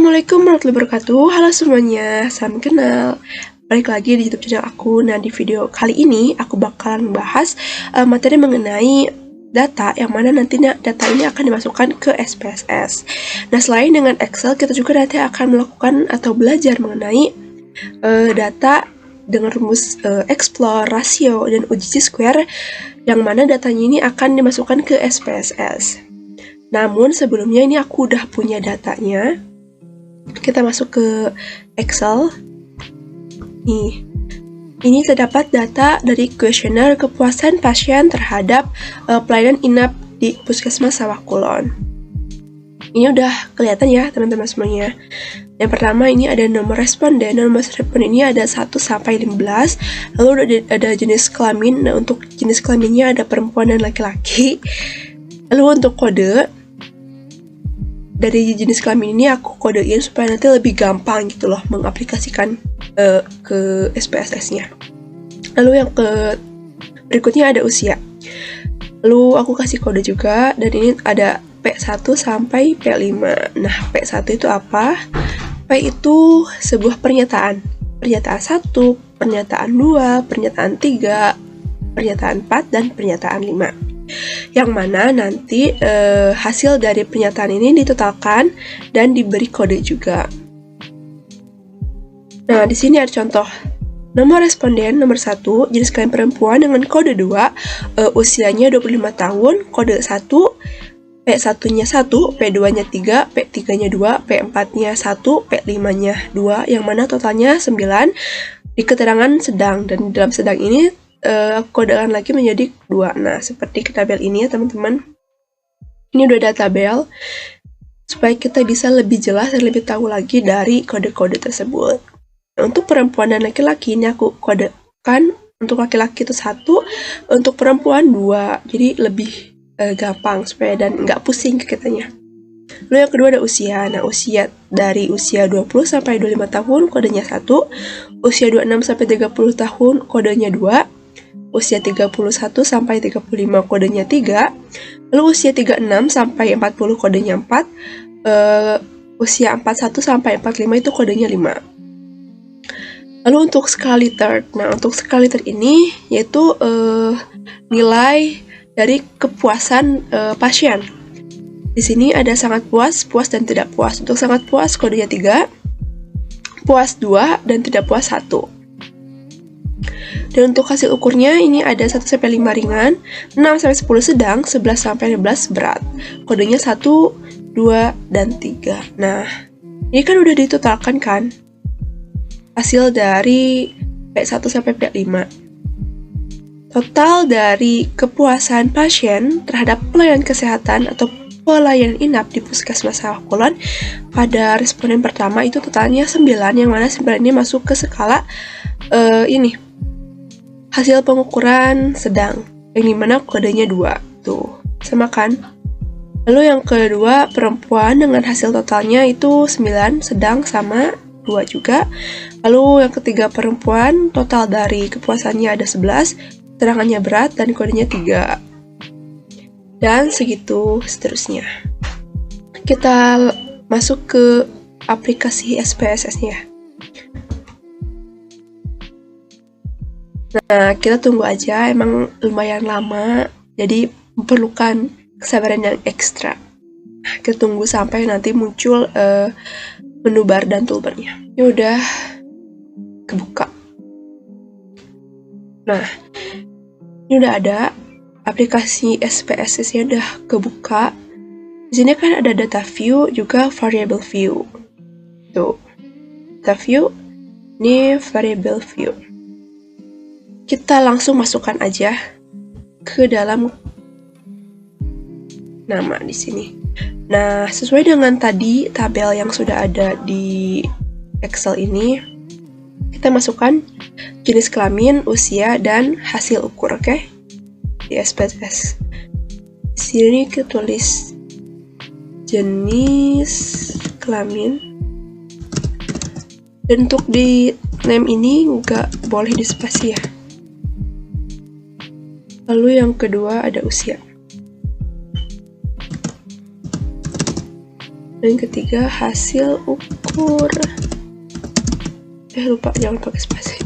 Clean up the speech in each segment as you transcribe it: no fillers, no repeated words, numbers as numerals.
Assalamualaikum warahmatullahi wabarakatuh. Halo semuanya, salam kenal. Balik lagi di YouTube channel aku. Nah, di video kali ini aku bakalan membahas materi mengenai data yang mana nantinya data ini akan dimasukkan ke SPSS. Nah, selain dengan Excel, kita juga nanti akan melakukan atau belajar mengenai data dengan rumus explore, rasio, dan uji square yang mana datanya ini akan dimasukkan ke SPSS. Namun sebelumnya ini aku udah punya datanya. Kita masuk ke Excel. Nih, ini terdapat data dari kuesioner kepuasan pasien terhadap pelayanan inap di Puskesmas Sawah Kulon. Ini udah kelihatan ya teman-teman semuanya. Yang pertama ini ada nomor responden. Nomor responden ini ada 1 sampai 15. Lalu ada jenis kelamin. Nah, untuk jenis kelaminnya ada perempuan dan laki-laki. Lalu untuk kode, dari jenis kelamin ini aku kodein supaya nanti lebih gampang gitu loh mengaplikasikan ke SPSS-nya. Lalu yang berikutnya ada usia. Lalu aku kasih kode juga, dan ini ada P1 sampai P5. Nah, P1 itu apa? P itu sebuah pernyataan. Pernyataan 1, pernyataan 2, pernyataan 3, pernyataan 4, dan pernyataan 5. Yang mana nanti hasil dari pernyataan ini ditotalkan dan diberi kode juga. Nah, di sini ada contoh. Nomor responden nomor 1, jenis kelamin perempuan dengan kode 2, usianya 25 tahun, kode 1, P1-nya 1, P2-nya 3, P3-nya 2, P4-nya 1, P5-nya 2, yang mana totalnya 9 di keterangan sedang, dan dalam sedang ini kodekan lagi menjadi 2. Nah, seperti tabel ini ya teman-teman. Ini udah ada tabel supaya kita bisa lebih jelas dan lebih tahu lagi dari kode-kode tersebut. Nah, untuk perempuan dan laki-laki ini aku kodekan. Untuk laki-laki itu 1, untuk perempuan 2. Jadi lebih gampang supaya dan nggak pusing ke kitanya. Lalu yang kedua ada usia. Nah, usia dari usia 20 sampai 25 tahun kodenya 1, usia 26 sampai 30 tahun kodenya 2, usia 31 sampai 35 kodenya 3, lalu usia 36 sampai 40 kodenya 4, usia 41 sampai 45 itu kodenya 5. Lalu untuk skala liter. Nah, untuk skala liter ini yaitu nilai dari kepuasan pasien. Di sini ada sangat puas, puas, dan tidak puas. Untuk sangat puas kodenya 3, puas 2, dan tidak puas 1. Dan untuk hasil ukurnya ini ada 1 sampai 5 ringan, 6 sampai 10 sedang, 11 sampai 15 berat. Kodenya 1, 2, dan 3. Nah, ini kan udah ditotalkan kan hasil dari P1 sampai P5. Total dari kepuasan pasien terhadap pelayanan kesehatan atau pelayanan inap di Puskesmas Sawah Kulon pada responden pertama itu totalnya 9, yang mana 9 ini masuk ke skala ini hasil pengukuran sedang, yang dimana kodenya 2. Tuh, sama kan? Lalu yang kedua, perempuan dengan hasil totalnya itu 9, sedang sama 2 juga. Lalu yang ketiga, perempuan, total dari kepuasannya ada 11, terangannya berat, dan kodenya 3. Dan segitu seterusnya. Kita masuk ke aplikasi SPSS-nya. Nah, kita tunggu aja, emang lumayan lama, jadi memerlukan kesabaran yang ekstra. Kita tunggu sampai nanti muncul menu bar dan toolbarnya. Ini udah kebuka. Nah, ini udah ada aplikasi SPSS-nya udah kebuka. Di sini kan ada data view juga variable view. Tuh, data view, ini variable view. Kita langsung masukkan aja ke dalam nama di sini. Nah, sesuai dengan tadi tabel yang sudah ada di Excel ini, kita masukkan jenis kelamin, usia, dan hasil ukur, oke? Di SPSS. Di sini kita tulis jenis kelamin. Dan untuk di name ini nggak boleh di spasi ya. Lalu yang kedua ada usia. Dan ketiga hasil ukur. ukur. Lupa, jangan pakai spasi.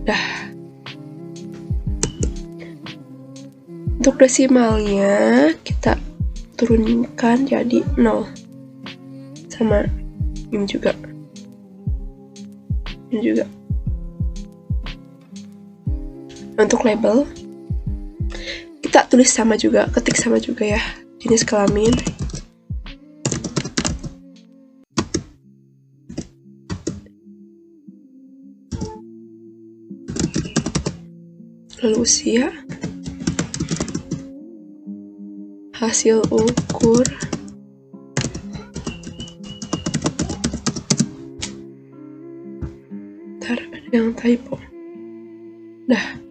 Dah. Untuk desimalnya kita turunkan jadi 0. Sama ini juga. Ini juga. Untuk label kita tulis sama juga, ketik sama juga ya, jenis kelamin. Lalu usia, hasil ukur, ntar ada yang typo. Dah.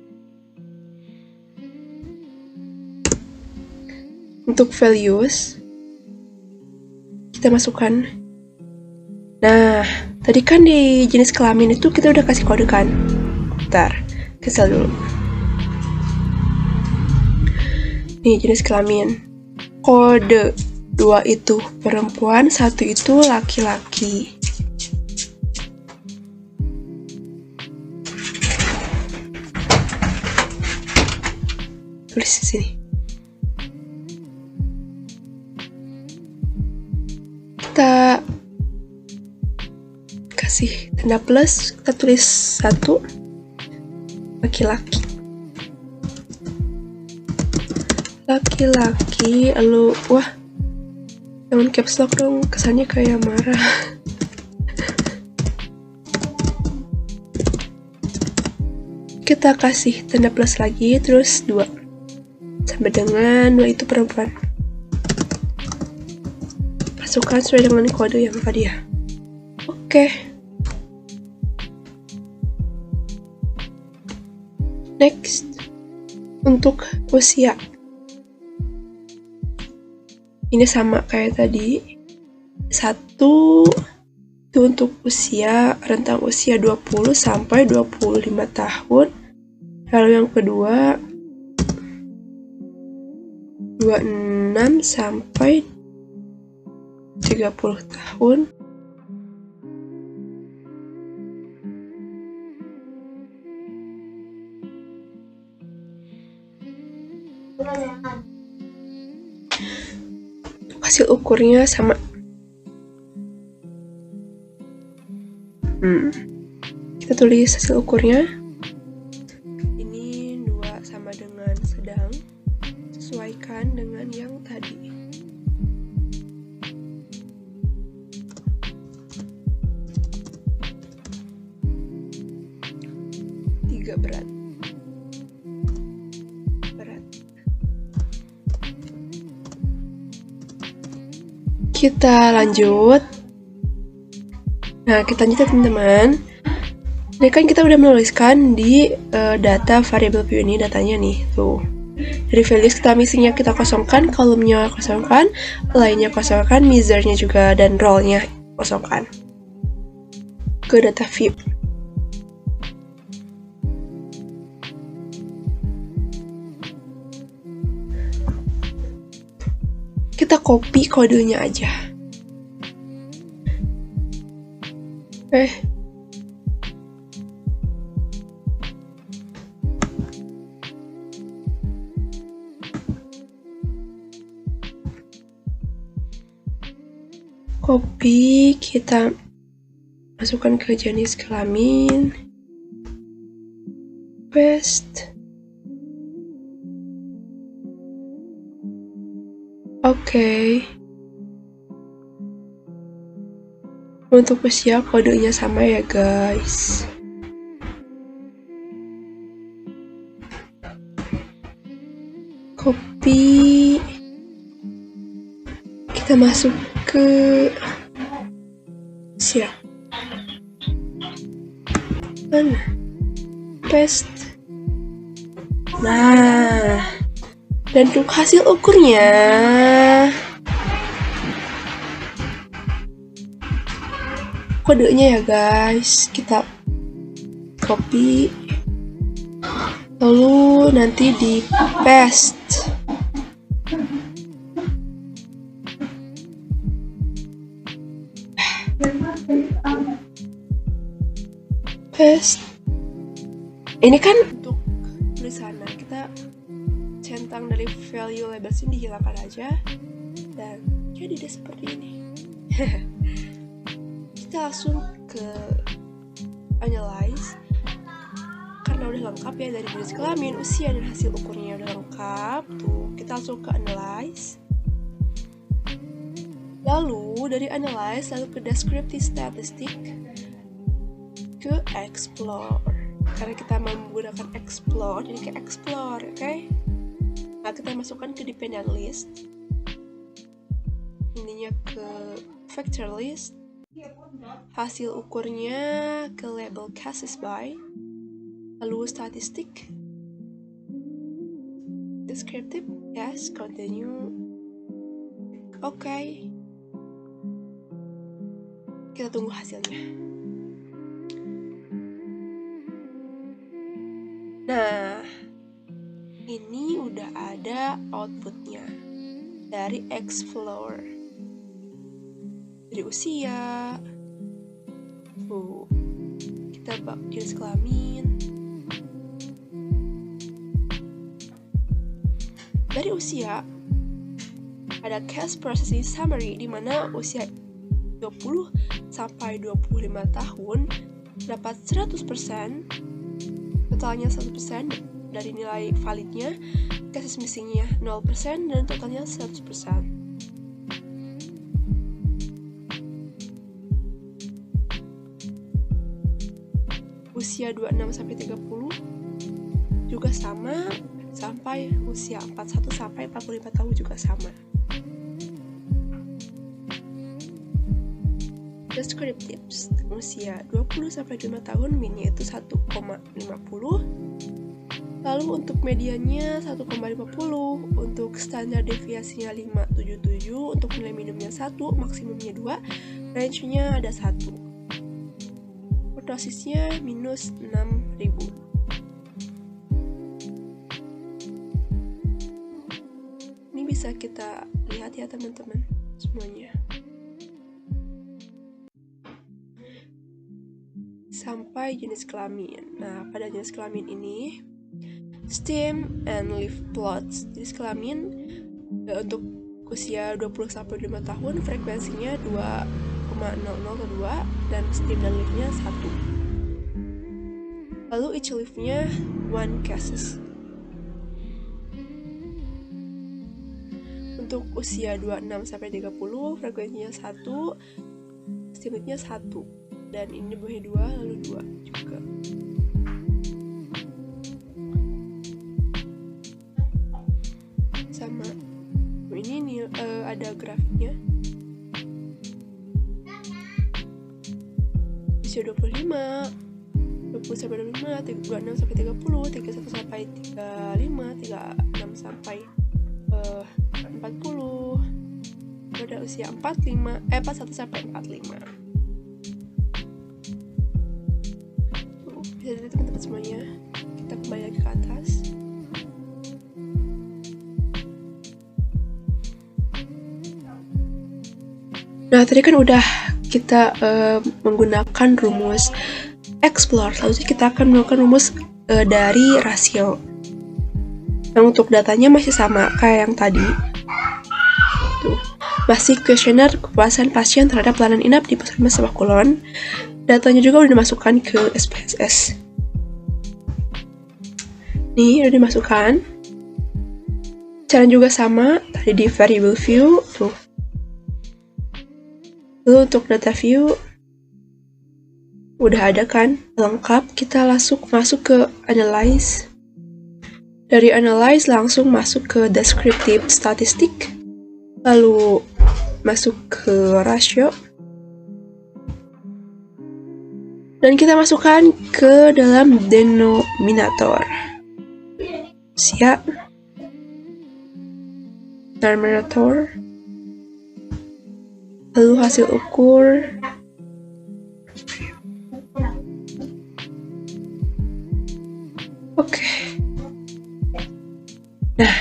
Untuk values kita masukkan. Nah, tadi kan di jenis kelamin itu kita udah kasih kode kan. Bentar, cancel dulu. Nih jenis kelamin. Kode 2 itu perempuan, 1 itu laki-laki. Tulis di sini. Kita kasih tanda plus, kita tulis 1 laki-laki. Laki-laki, lalu wah, jangan caps lock dong, kesannya kayak marah. Kita kasih tanda plus lagi, terus 2 sampai dengan 2 itu perempuan. Masukkan sesuai dengan kode yang tadi ya. Oke. Next, untuk usia. Ini sama kayak tadi. 1 itu untuk usia, rentang usia 20 sampai 25 tahun. Lalu yang kedua 26 sampai 30 tahun. Hasil ukurnya sama. Kita tulis hasil ukurnya. Ini 2 sama dengan sedang. Sesuaikan dengan yang tadi. Berat. Kita lanjut. Nah, kita lanjut teman-teman. Ini kan kita udah menuliskan di data variabel view ini, datanya nih, tuh. Dari values kita missingnya kita kosongkan, kolomnya kosongkan, lainnya kosongkan, measurnya juga, dan role-nya kosongkan. Ke data view. Kita copy kodenya aja. Copy, kita masukkan ke jenis kelamin. Paste. Oke. Untuk usia kodenya sama ya guys. Copy. Kita masuk ke usia. Mana? Paste. Nah. Dan untuk hasil ukurnya, kodenya ya guys, kita copy, lalu nanti di paste. Ini kan untuk tulisannya kita centang dari value labels ini dihilangkan aja dan jadi dia seperti ini. Kita langsung ke analyze karena udah lengkap ya, dari jenis kelamin, usia, dan hasil ukurnya udah lengkap. Tuh, kita langsung ke analyze. Lalu dari analyze lalu ke descriptive statistic, ke explore. Karena kita menggunakan explore, jadi ke explore, oke? Nah, kita masukkan ke dependent list. Ininya ke factor list. Hasil ukurnya ke label cases by. Lalu statistik. Descriptive, yes, continue. Oke. Kita tunggu hasilnya. Nah, ini udah ada outputnya dari explore. Dari usia, kita bak jenis kelamin. Dari usia ada case processing summary, di mana usia 20 sampai 25 tahun dapat 100%, totalnya 100% dari nilai validnya, cases missingnya 0% dan totalnya 100%. Usia 26 sampai 30 juga sama, sampai usia 41 sampai 45 tahun juga sama. Descriptives, usia 20 sampai 25 tahun minnya itu 1,50. Lalu untuk mediannya 1,50, untuk standar deviasinya 5,77, untuk nilai minimumnya 1, maksimumnya 2, range-nya ada 1. Kurtosisnya minus 6.000. Ini bisa kita lihat ya teman-teman semuanya. Sampai jenis kelamin. Nah, pada jenis kelamin ini stem and leaf plots. Jenis kelamin untuk usia 20 sampai 25 tahun frekuensinya 2,0002 dan stem dan leafnya 1. Lalu each leafnya 1 cases. Untuk usia 26 sampai 30 frekuensinya 1, stem leafnya 1. Dan ini bawahnya 2, lalu 2 juga. Sama. Ini ada grafiknya. Usia 25, 20 sampai 25, 26 sampai 30, 31 sampai 35, 36 sampai 40. Pada usia 41 sampai 45. Bisa dilihat teman-teman semuanya. Kita kembali lagi ke atas. Nah, tadi kan udah kita menggunakan rumus explore. Selanjutnya kita akan menggunakan rumus dari rasio. Nah, untuk datanya masih sama kayak yang tadi. Tuh, masih kuesioner kepuasan pasien terhadap pelayanan inap di Puskesmas Lebak Kulon. Datanya juga udah dimasukkan ke SPSS. Nih, udah dimasukkan. Cara juga sama, tadi di variable view, tuh. Lalu untuk data view, udah ada kan, lengkap. Kita langsung masuk ke analyze. Dari analyze langsung masuk ke descriptive statistic. Lalu masuk ke rasio. Dan kita masukkan ke dalam denominator. Usia. Numerator. Lalu hasil ukur. Oke. Nah,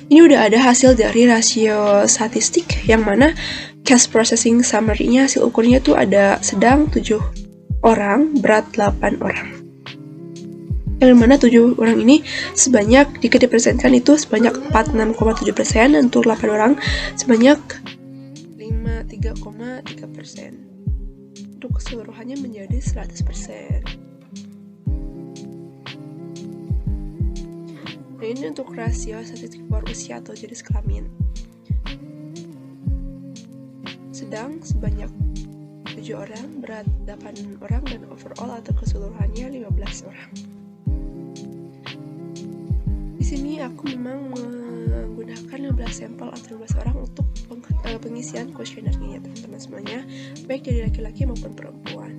ini udah ada hasil dari rasio statistik yang mana case processing summary-nya hasil ukurnya tuh ada sedang 7 orang, berat 8 orang. Yang mana 7 orang ini sebanyak, jika dipersenkan itu sebanyak 46,7%, dan untuk 8 orang sebanyak 53,3%. Untuk keseluruhannya menjadi 100%. Nah, ini untuk rasio statistik per usia atau jenis kelamin. Sedang sebanyak 7 orang, berat 8 orang, dan overall atau keseluruhannya 15 orang. Di sini aku memang menggunakan 15 sampel atau 15 orang untuk pengisian kuesionernya ya teman-teman semuanya, baik dari laki-laki maupun perempuan.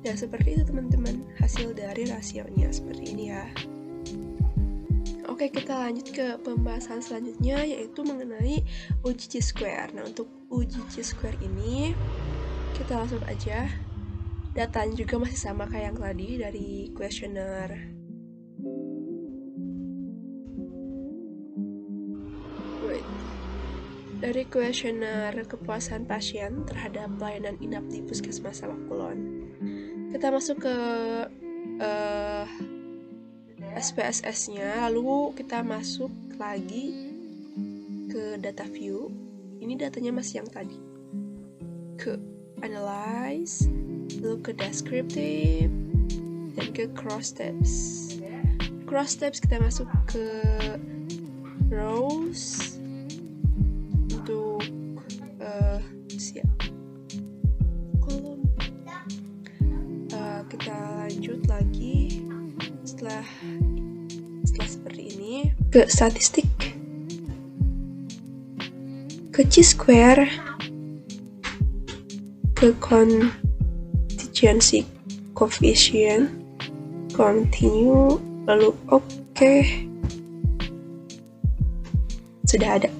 Ya seperti itu teman-teman, hasil dari rasionya seperti ini ya. Oke, kita lanjut ke pembahasan selanjutnya, yaitu mengenai uji chi-square. Nah, untuk uji chi-square ini, kita langsung aja. Datanya juga masih sama kayak yang tadi dari kuesioner. Dari kuesioner kepuasan pasien terhadap pelayanan inap di Puskesmas Sawah Kulon. Kita masuk ke SPSS-nya, lalu kita masuk lagi ke data view. Ini datanya masih yang tadi. Ke analyze, lalu ke descriptive, dan ke cross steps. Cross steps kita masuk ke rows untuk kolom. Kita lanjut lagi setelah seperti ini ke statistik, ke chi-square, ke contingency coefficient, continue, lalu oke. Sudah ada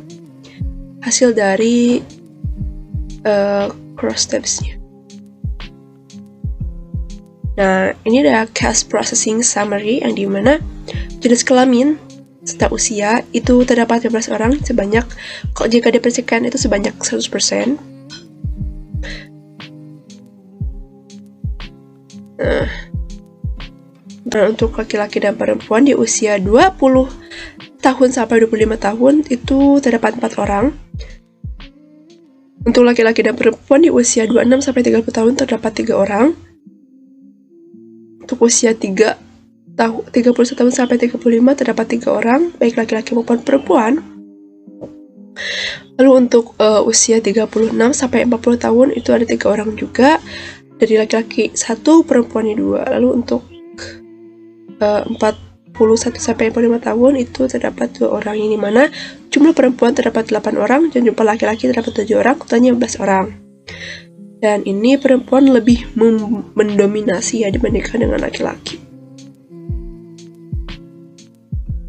hasil dari cross steps-nya. Nah, ini ada case processing summary yang dimana jenis kelamin serta usia itu terdapat 15 orang sebanyak, kalau jika diperhatikan itu sebanyak 100%. Nah, untuk laki-laki dan perempuan di usia 20 tahun sampai 25 tahun itu terdapat 4 orang. Untuk laki-laki dan perempuan di usia 26 sampai 30 tahun terdapat 3 orang. Untuk usia 31 tahun sampai 35 terdapat 3 orang, baik laki-laki maupun perempuan. Lalu untuk usia 36 sampai 40 tahun itu ada 3 orang juga, dari laki-laki 1, perempuannya 2. Lalu untuk 41 sampai 45 tahun itu terdapat 2 orang, ini mana jumlah perempuan terdapat 8 orang dan jumlah laki-laki terdapat 7 orang, totalnya 11 orang. Dan ini perempuan lebih mendominasi ya dibandingkan dengan laki-laki.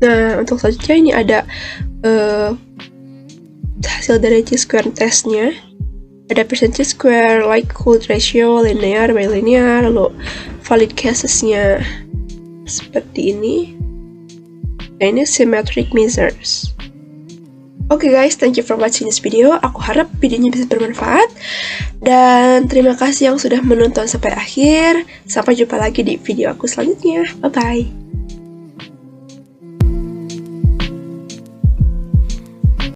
Nah, untuk selanjutnya ini ada hasil dari chi-square testnya. Ada percent chi-square, likelihood ratio, linear, bilinear, lalu valid cases-nya seperti ini. Nah, ini symmetric measures. Oke guys, thank you for watching this video. Aku harap videonya bisa bermanfaat. Dan terima kasih yang sudah menonton sampai akhir. Sampai jumpa lagi di video aku selanjutnya. Bye-bye.